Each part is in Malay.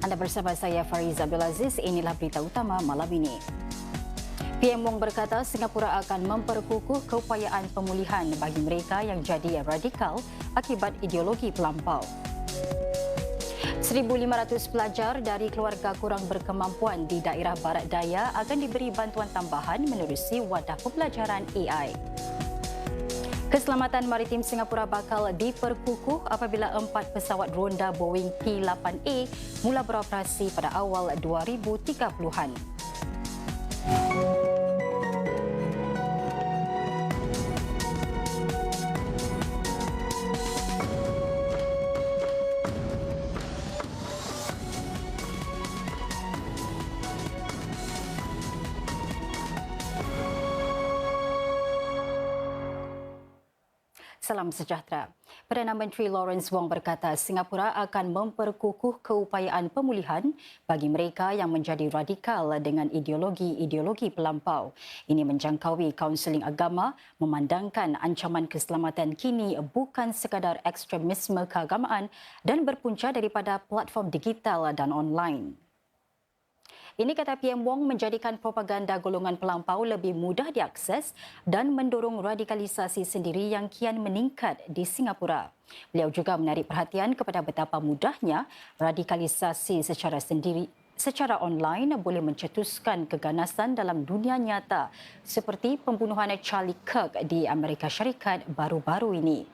Anda bersama saya Fariz Abdul Aziz. Inilah berita utama malam ini. PM Wong berkata Singapura akan memperkukuh keupayaan pemulihan bagi mereka yang jadi radikal akibat ideologi pelampau. 1,500 pelajar dari keluarga kurang berkemampuan di daerah Barat Daya akan diberi bantuan tambahan menerusi wadah pembelajaran AI. Keselamatan maritim Singapura bakal diperkukuh apabila 4 pesawat ronda Boeing P-8A mula beroperasi pada awal 2030-an. Salam sejahtera. Perdana Menteri Lawrence Wong berkata Singapura akan memperkukuh keupayaan pemulihan bagi mereka yang menjadi radikal dengan ideologi-ideologi pelampau. Ini menjangkaui kaunseling agama memandangkan ancaman keselamatan kini bukan sekadar ekstremisme keagamaan dan berpunca daripada platform digital dan online. Ini kata PM Wong menjadikan propaganda golongan pelampau lebih mudah diakses dan mendorong radikalisasi sendiri yang kian meningkat di Singapura. Beliau juga menarik perhatian kepada betapa mudahnya radikalisasi secara online boleh mencetuskan keganasan dalam dunia nyata seperti pembunuhan Charlie Kirk di Amerika Syarikat baru-baru ini.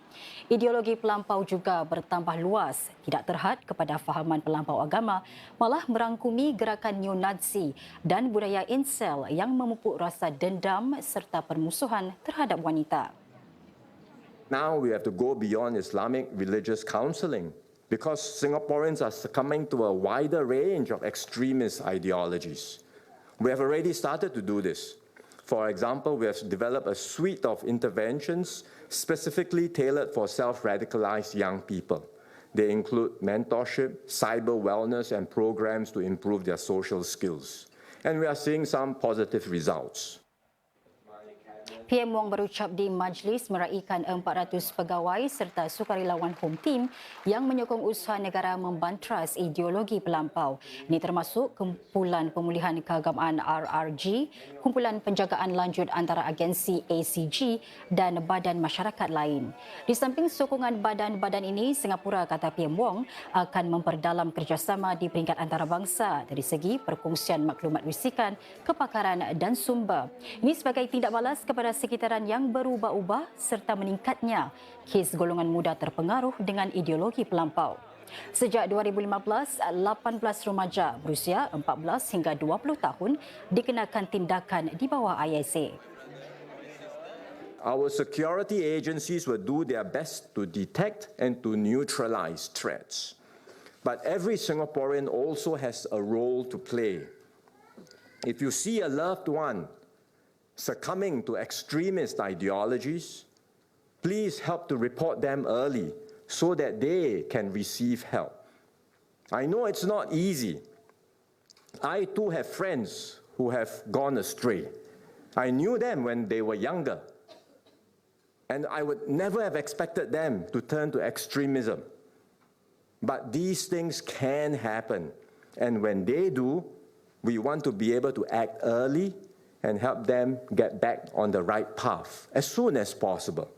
Ideologi pelampau juga bertambah luas, tidak terhad kepada fahaman pelampau agama, malah merangkumi gerakan neo-Nazi dan budaya incel yang memupuk rasa dendam serta permusuhan terhadap wanita. Now we have to go beyond Islamic religious counselling because Singaporeans are succumbing to a wider range of extremist ideologies. We have already started to do this. For example, we have developed a suite of interventions specifically tailored for self-radicalized young people. They include mentorship, cyber wellness, and programs to improve their social skills. And we are seeing some positive results. PM Wong berucap di majlis meraihkan 400 pegawai serta sukarelawan Home Team yang menyokong usaha negara membantras ideologi pelampau. Ini termasuk Kumpulan Pemulihan Keagamaan RRG, Kumpulan Penjagaan Lanjut Antara Agensi ACG dan badan masyarakat lain. Di samping sokongan badan-badan ini, Singapura, kata PM Wong, akan memperdalam kerjasama di peringkat antarabangsa dari segi perkongsian maklumat risikan, kepakaran dan sumber. Ini sebagai tindak balas kepada sekitaran yang berubah-ubah serta meningkatnya kes golongan muda terpengaruh dengan ideologi pelampau. Sejak 2015, 18 remaja berusia 14 hingga 20 tahun dikenakan tindakan di bawah ISA. Our security agencies will do their best to detect and to neutralize threats. But every Singaporean also has a role to play. If you see a loved one succumbing to extremist ideologies, please help to report them early so that they can receive help. I know it's not easy. I too have friends who have gone astray. I knew them when they were younger, and I would never have expected them to turn to extremism. But these things can happen, and when they do, we want to be able to act early and help them get back on the right path as soon as possible.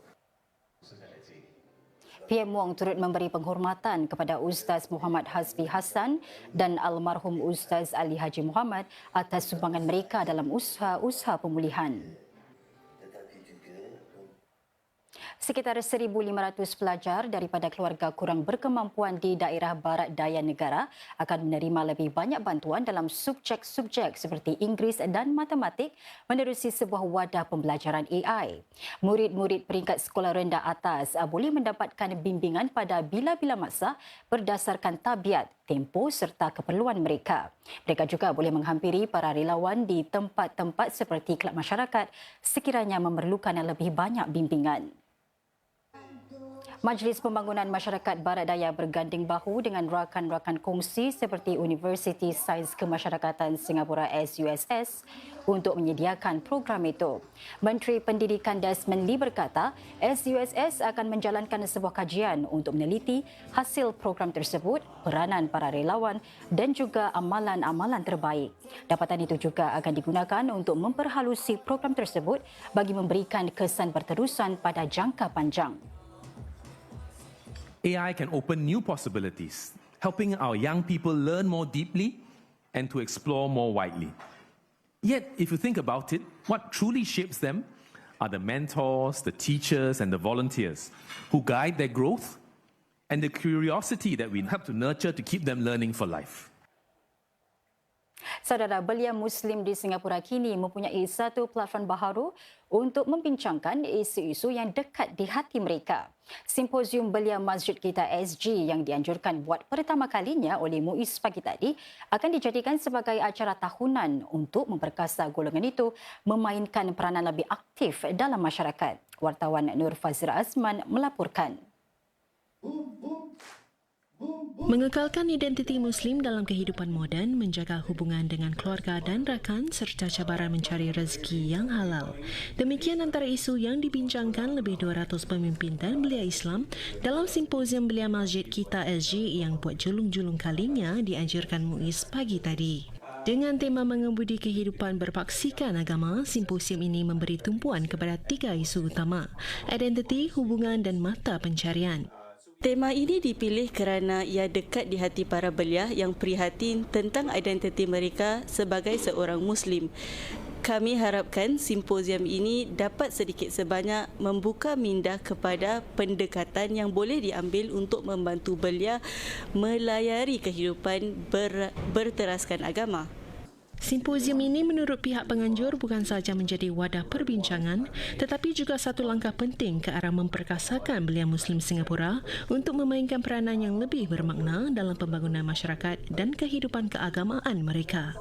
PM Wong turut memberi penghormatan kepada Ustaz Muhammad Hasbi Hassan dan almarhum Ustaz Ali Haji Muhammad atas sumbangan mereka dalam usaha pemulihan. Sekitar 1,500 pelajar daripada keluarga kurang berkemampuan di daerah Barat Daya negara akan menerima lebih banyak bantuan dalam subjek-subjek seperti Inggeris dan Matematik menerusi sebuah wadah pembelajaran AI. Murid-murid peringkat sekolah rendah atas boleh mendapatkan bimbingan pada bila-bila masa berdasarkan tabiat, tempoh serta keperluan mereka. Mereka juga boleh menghampiri para relawan di tempat-tempat seperti kelab masyarakat sekiranya memerlukan lebih banyak bimbingan. Majlis Pembangunan Masyarakat Barat Daya berganding bahu dengan rakan-rakan kongsi seperti Universiti Sains Kemasyarakatan Singapura SUSS untuk menyediakan program itu. Menteri Pendidikan Desmond Lee berkata, SUSS akan menjalankan sebuah kajian untuk meneliti hasil program tersebut, peranan para relawan dan juga amalan-amalan terbaik. Dapatan itu juga akan digunakan untuk memperhalusi program tersebut bagi memberikan kesan berterusan pada jangka panjang. AI can open new possibilities, helping our young people learn more deeply and to explore more widely. Yet, if you think about it, what truly shapes them are the mentors, the teachers, and the volunteers who guide their growth and the curiosity that we have to nurture to keep them learning for life. Saudara, belia Muslim di Singapura kini mempunyai satu platform baharu untuk membincangkan isu-isu yang dekat di hati mereka. Simposium Belia Masjid Kita SG yang dianjurkan buat pertama kalinya oleh MUIS pagi tadi akan dijadikan sebagai acara tahunan untuk memperkasa golongan itu memainkan peranan lebih aktif dalam masyarakat. Wartawan Nur Fazira Azman melaporkan. Mengekalkan identiti Muslim dalam kehidupan moden, menjaga hubungan dengan keluarga dan rakan serta cabaran mencari rezeki yang halal. Demikian antara isu yang dibincangkan lebih 200 pemimpin dan belia Islam dalam Simposium Belia Masjid Kita SG yang buat julung-julung kalinya dianjurkan MUIS pagi tadi. Dengan tema mengemudi kehidupan berpaksikan agama, simposium ini memberi tumpuan kepada 3 isu utama: identiti, hubungan dan mata pencarian. Tema ini dipilih kerana ia dekat di hati para belia yang prihatin tentang identiti mereka sebagai seorang Muslim. Kami harapkan simposium ini dapat sedikit sebanyak membuka minda kepada pendekatan yang boleh diambil untuk membantu belia melayari kehidupan berteraskan agama. Simposium ini menurut pihak penganjur bukan sahaja menjadi wadah perbincangan tetapi juga satu langkah penting ke arah memperkasakan belia Muslim Singapura untuk memainkan peranan yang lebih bermakna dalam pembangunan masyarakat dan kehidupan keagamaan mereka.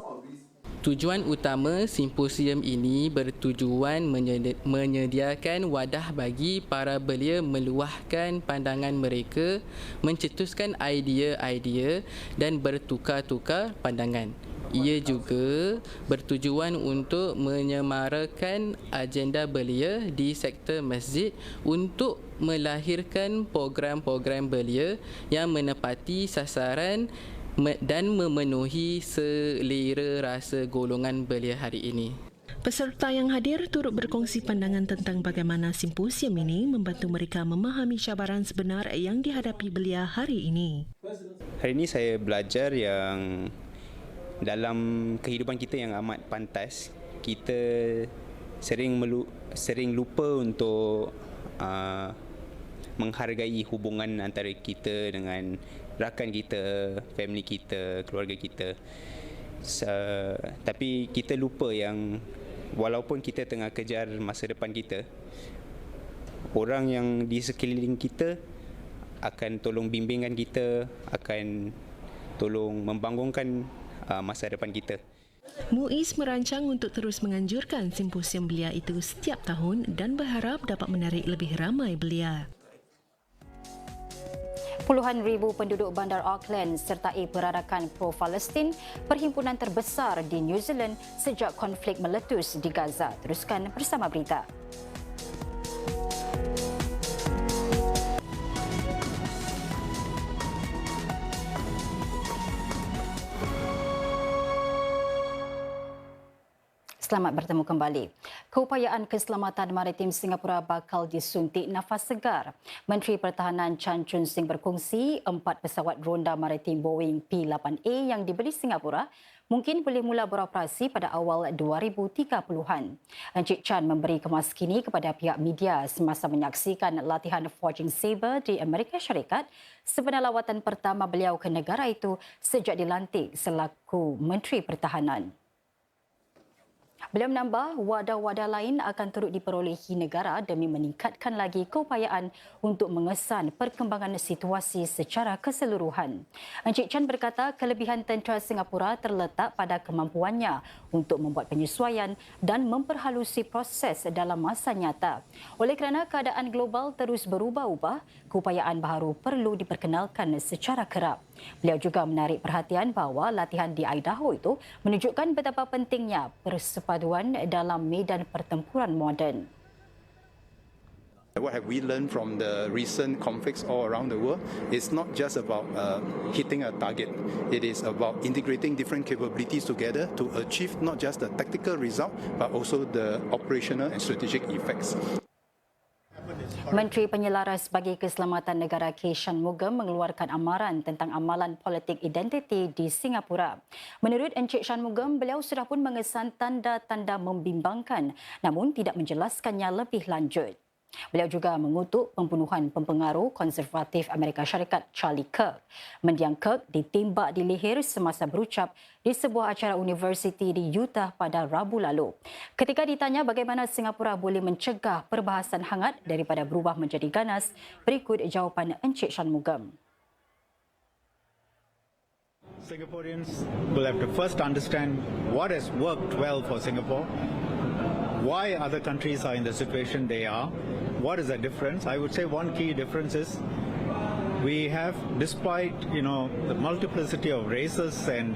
Tujuan utama simposium ini bertujuan menyediakan wadah bagi para belia meluahkan pandangan mereka, mencetuskan idea-idea dan bertukar-tukar pandangan. Ia juga bertujuan untuk menyemarakan agenda belia di sektor masjid untuk melahirkan program-program belia yang menepati sasaran dan memenuhi selera rasa golongan belia hari ini. Peserta yang hadir turut berkongsi pandangan tentang bagaimana simposium ini membantu mereka memahami cabaran sebenar yang dihadapi belia hari ini. Hari ini saya belajar yang dalam kehidupan kita yang amat pantas, kita sering lupa untuk menghargai hubungan antara kita dengan rakan kita, family kita, keluarga kita. Tapi kita lupa yang walaupun kita tengah kejar masa depan kita, orang yang di sekeliling kita akan tolong bimbingan kita, akan tolong membangunkan masa depan kita. MUIS merancang untuk terus menganjurkan simposium belia itu setiap tahun dan berharap dapat menarik lebih ramai belia. Puluhan ribu penduduk bandar Auckland sertai perarakan pro-Palestin, perhimpunan terbesar di New Zealand sejak konflik meletus di Gaza. Teruskan bersama berita. Selamat bertemu kembali. Keupayaan keselamatan maritim Singapura bakal disuntik nafas segar. Menteri Pertahanan Chan Chun Sing berkongsi 4 pesawat ronda maritim Boeing P-8A yang dibeli Singapura mungkin boleh mula beroperasi pada awal 2030-an. Encik Chan memberi kemas kini kepada pihak media semasa menyaksikan latihan Forging Sabre di Amerika Syarikat sebenar lawatan pertama beliau ke negara itu sejak dilantik selaku Menteri Pertahanan. Beliau menambah wadah-wadah lain akan turut diperolehi negara demi meningkatkan lagi keupayaan untuk mengesan perkembangan situasi secara keseluruhan. Encik Chan berkata kelebihan tentera Singapura terletak pada kemampuannya untuk membuat penyesuaian dan memperhalusi proses dalam masa nyata. Oleh kerana keadaan global terus berubah-ubah, keupayaan baharu perlu diperkenalkan secara kerap. Beliau juga menarik perhatian bahawa latihan di Idaho itu menunjukkan betapa pentingnya persepaduan dalam medan pertempuran moden. What have we learned from the recent conflicts all around the world? It's not just about hitting a target. It is about integrating different capabilities together to achieve not just the tactical result, but also the operational and strategic effects. Menteri Penyelaras bagi Keselamatan Negara K. Shanmugam mengeluarkan amaran tentang amalan politik identiti di Singapura. Menurut Encik Shanmugam, beliau sudah pun mengesan tanda-tanda membimbangkan namun tidak menjelaskannya lebih lanjut. Beliau juga mengutuk pembunuhan pempengaruh konservatif Amerika Syarikat Charlie Kirk. Mendiang Kirk ditembak di leher semasa berucap di sebuah acara universiti di Utah pada Rabu lalu. Ketika ditanya bagaimana Singapura boleh mencegah perbahasan hangat daripada berubah menjadi ganas, berikut jawapan Encik Shanmugam. Singaporeans will have to first understand what has worked well for Singapore, why other countries are in the situation they are, what is the difference. I would say one key difference is we have, despite the multiplicity of races and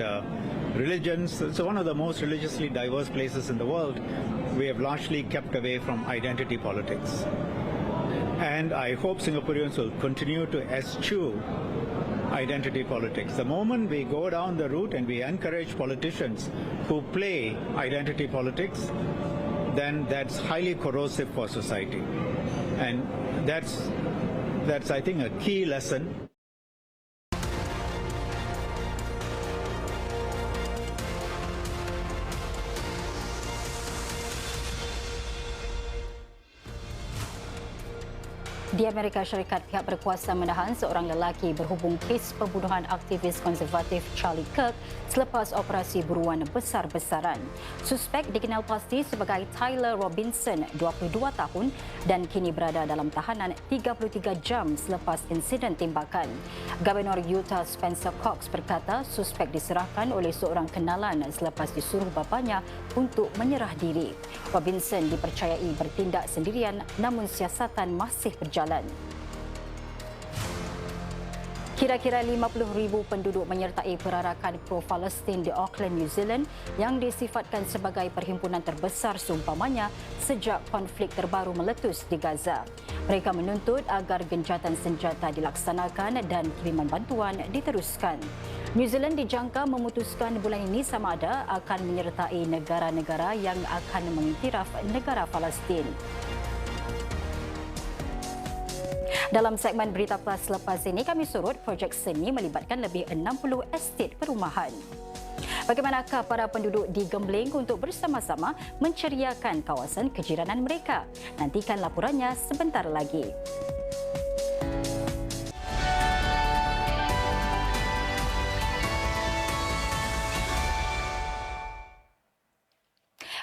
religions, it's one of the most religiously diverse places in the world, we have largely kept away from identity politics. And I hope Singaporeans will continue to eschew identity politics. The moment we go down the route and we encourage politicians who play identity politics, then that's highly corrosive for society. And that's I think, a key lesson. Di Amerika Syarikat, pihak berkuasa menahan seorang lelaki berhubung kes pembunuhan aktivis konservatif Charlie Kirk selepas operasi buruan besar-besaran. Suspek dikenal pasti sebagai Tyler Robinson, 22 tahun dan kini berada dalam tahanan 33 jam selepas insiden tembakan. Gubernur Utah Spencer Cox berkata suspek diserahkan oleh seorang kenalan selepas disuruh bapanya untuk menyerah diri. Robinson dipercayai bertindak sendirian namun siasatan masih berjalan. Kira-kira 50,000 penduduk menyertai perarakan pro-Palestin di Auckland, New Zealand yang disifatkan sebagai perhimpunan terbesar seumpamanya sejak konflik terbaru meletus di Gaza. Mereka menuntut agar gencatan senjata dilaksanakan dan kiriman bantuan diteruskan. New Zealand dijangka memutuskan bulan ini sama ada akan menyertai negara-negara yang akan mengiktiraf negara Palestin. Dalam segmen Berita Plus selepas ini, kami surut projek seni melibatkan lebih 60 estet perumahan. Bagaimanakah para penduduk digembling untuk bersama-sama menceriakan kawasan kejiranan mereka? Nantikan laporannya sebentar lagi.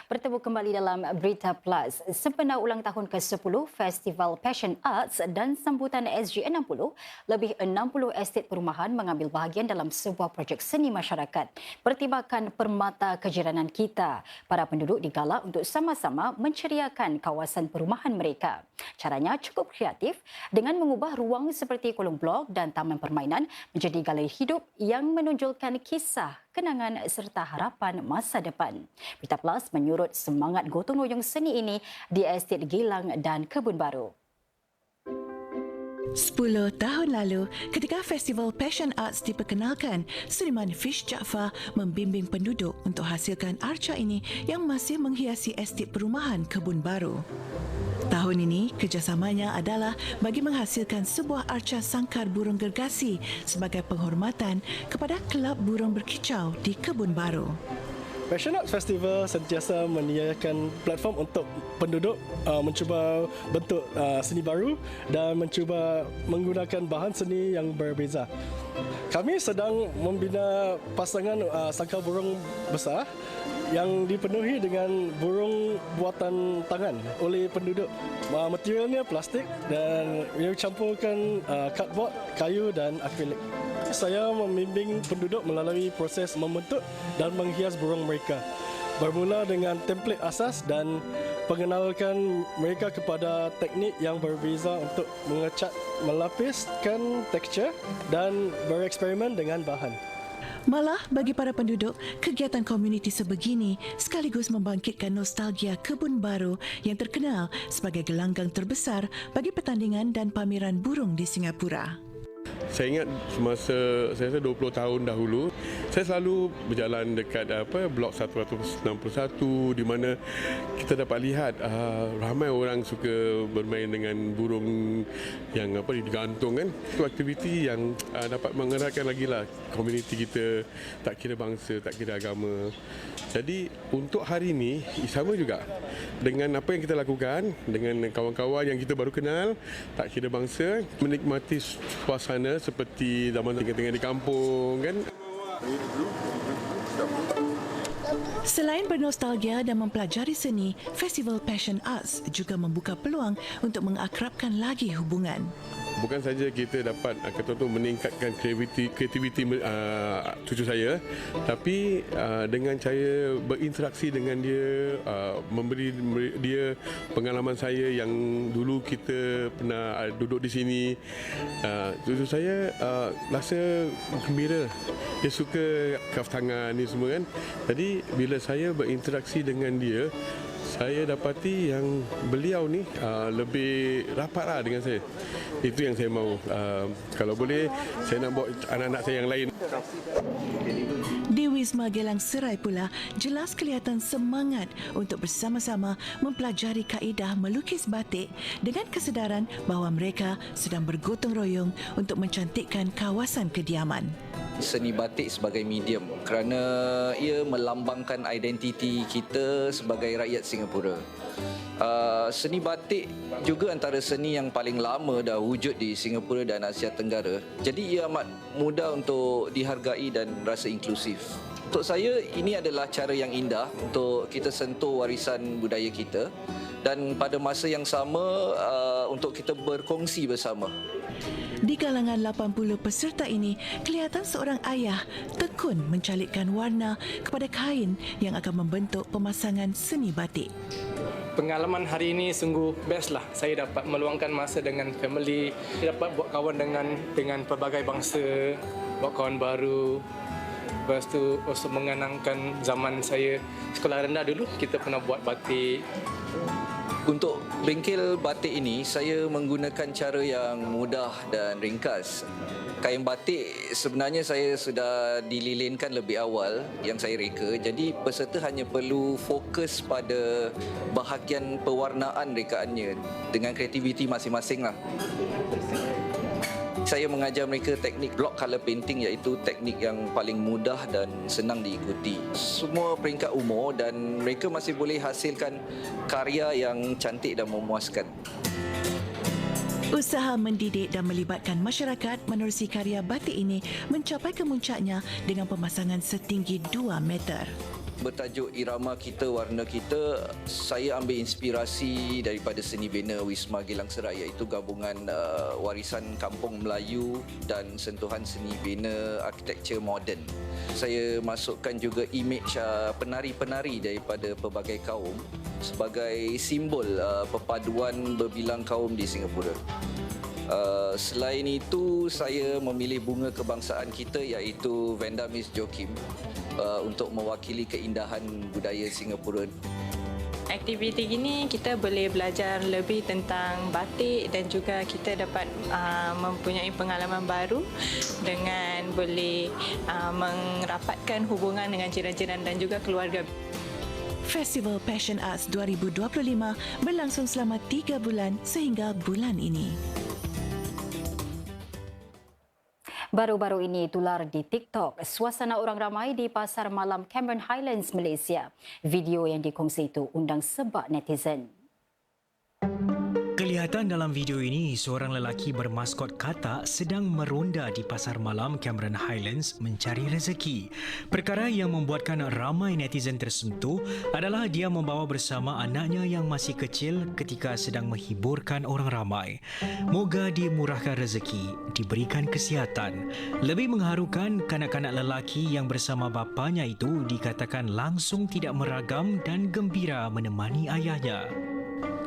Bertemu kembali dalam Berita Plus. Sempena ulang tahun ke-10 Festival Passion Arts dan sambutan SG60, lebih 60 estet perumahan mengambil bahagian dalam sebuah projek seni masyarakat. Pertimbangkan permata kejiranan kita. Para penduduk digalak untuk sama-sama menceriakan kawasan perumahan mereka. Caranya cukup kreatif dengan mengubah ruang seperti kolong blok dan taman permainan menjadi galeri hidup yang menonjolkan kisah, kenangan serta harapan masa depan. Berita Plus menyurut semangat gotong royong seni ini di Estet Gilang dan Kebun Baru. 10 tahun lalu, ketika Festival Passion Arts diperkenalkan, Seniman Fish Jaafar membimbing penduduk untuk hasilkan arca ini yang masih menghiasi estet perumahan Kebun Baru. Tahun ini, kerjasamanya adalah bagi menghasilkan sebuah arca sangkar burung gergasi sebagai penghormatan kepada Kelab Burung Berkicau di Kebun Baru. Passion Arts Festival sentiasa menyediakan platform untuk penduduk mencuba bentuk seni baru dan mencuba menggunakan bahan seni yang berbeza. Kami sedang membina pasangan sangkar burung besar yang dipenuhi dengan burung buatan tangan oleh penduduk. Materialnya plastik dan ia campurkan cardboard, kayu dan akrilik. Saya membimbing penduduk melalui proses membentuk dan menghias burung mereka. Bermula dengan template asas dan pengenalkan mereka kepada teknik yang berbeza untuk mengecat, melapiskan tekstur dan bereksperimen dengan bahan. Malah bagi para penduduk, kegiatan komuniti sebegini sekaligus membangkitkan nostalgia kebun baru yang terkenal sebagai gelanggang terbesar bagi pertandingan dan pameran burung di Singapura. Saya ingat semasa saya rasa 20 tahun dahulu, saya selalu berjalan dekat blok 161 di mana kita dapat lihat ramai orang suka bermain dengan burung yang digantung kan. Itu aktiviti yang dapat mengeratkan lagi lah komuniti kita, tak kira bangsa, tak kira agama. Jadi untuk hari ini sama juga dengan apa yang kita lakukan dengan kawan-kawan yang kita baru kenal, tak kira bangsa, menikmati suasana seperti zaman tengah-tengah di kampung kan. Selain bernostalgia dan mempelajari seni, Festival Passion Arts juga membuka peluang untuk mengakrabkan lagi hubungan. Bukan saja kita dapat kata tu meningkatkan kreativiti cucu saya, tapi dengan saya berinteraksi dengan dia, memberi dia pengalaman saya yang dulu kita pernah duduk di sini, cucu saya rasa gembira. Dia suka kaf tangan ni semua kan. Jadi bila saya berinteraksi dengan dia, saya dapati yang beliau ni lebih rapatlah dengan saya. Itu yang saya mahu. Kalau boleh, saya nak bawa anak-anak saya yang lain. Di Wisma Gelang Serai pula, jelas kelihatan semangat untuk bersama-sama mempelajari kaedah melukis batik dengan kesedaran bahawa mereka sedang bergotong royong untuk mencantikkan kawasan kediaman. Seni batik sebagai medium kerana ia melambangkan identiti kita sebagai rakyat Singapura. Seni batik juga antara seni yang paling lama dah wujud di Singapura dan Asia Tenggara. Jadi ia amat mudah untuk dihargai dan rasa inklusif. Untuk saya, ini adalah cara yang indah untuk kita sentuh warisan budaya kita dan pada masa yang sama untuk kita berkongsi bersama. Di kalangan 80 peserta ini, kelihatan seorang ayah tekun mencalitkan warna kepada kain yang akan membentuk pemasangan seni batik. Pengalaman hari ini sungguh best lah. Saya dapat meluangkan masa dengan family, dapat buat kawan dengan pelbagai bangsa, buat kawan baru. Lepas tu also mengenangkan zaman saya sekolah rendah dulu, kita pernah buat batik. Untuk bengkel batik ini, saya menggunakan cara yang mudah dan ringkas. Kain batik sebenarnya saya sudah dililinkan lebih awal yang saya reka. Jadi peserta hanya perlu fokus pada bahagian pewarnaan rekaannya dengan kreativiti masing-masing lah. Saya mengajar mereka teknik block colour painting, iaitu teknik yang paling mudah dan senang diikuti. Semua peringkat umur dan mereka masih boleh hasilkan karya yang cantik dan memuaskan. Usaha mendidik dan melibatkan masyarakat menerusi karya batik ini mencapai kemuncaknya dengan pemasangan setinggi 2 meter. Bertajuk Irama Kita, Warna Kita, saya ambil inspirasi daripada seni bina Wisma Gelang Serai, iaitu gabungan warisan kampung Melayu dan sentuhan seni bina arkitektur moden. Saya masukkan juga imej penari-penari daripada pelbagai kaum sebagai simbol perpaduan berbilang kaum di Singapura. Selain itu, saya memilih bunga kebangsaan kita, iaitu Vanda Miss Joaquim, untuk mewakili keindahan budaya Singapura. Aktiviti ini kita boleh belajar lebih tentang batik dan juga kita dapat mempunyai pengalaman baru dengan boleh merapatkan hubungan dengan jiran-jiran dan juga keluarga. Festival Passion Arts 2025 berlangsung selama 3 bulan sehingga bulan ini. Baru-baru ini tular di TikTok suasana orang ramai di pasar malam Cameron Highlands, Malaysia. Video yang dikongsi itu undang sebab netizen. Kelihatan dalam video ini, seorang lelaki bermaskot katak sedang meronda di pasar malam Cameron Highlands mencari rezeki. Perkara yang membuatkan ramai netizen tersentuh adalah dia membawa bersama anaknya yang masih kecil ketika sedang menghiburkan orang ramai. Moga dimurahkan rezeki, diberikan kesihatan. Lebih mengharukan, kanak-kanak lelaki yang bersama bapanya itu dikatakan langsung tidak meragam dan gembira menemani ayahnya.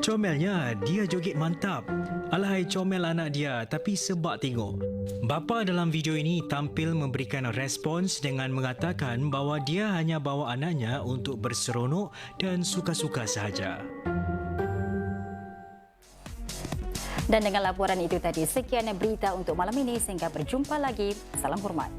Comelnya, dia joget mantap. Alahai comel anak dia, tapi sebab tengok. Bapa dalam video ini tampil memberikan respons dengan mengatakan bahawa dia hanya bawa anaknya untuk berseronok dan suka-suka sahaja. Dan dengan laporan itu tadi, sekian berita untuk malam ini. Sehingga berjumpa lagi. Salam hormat.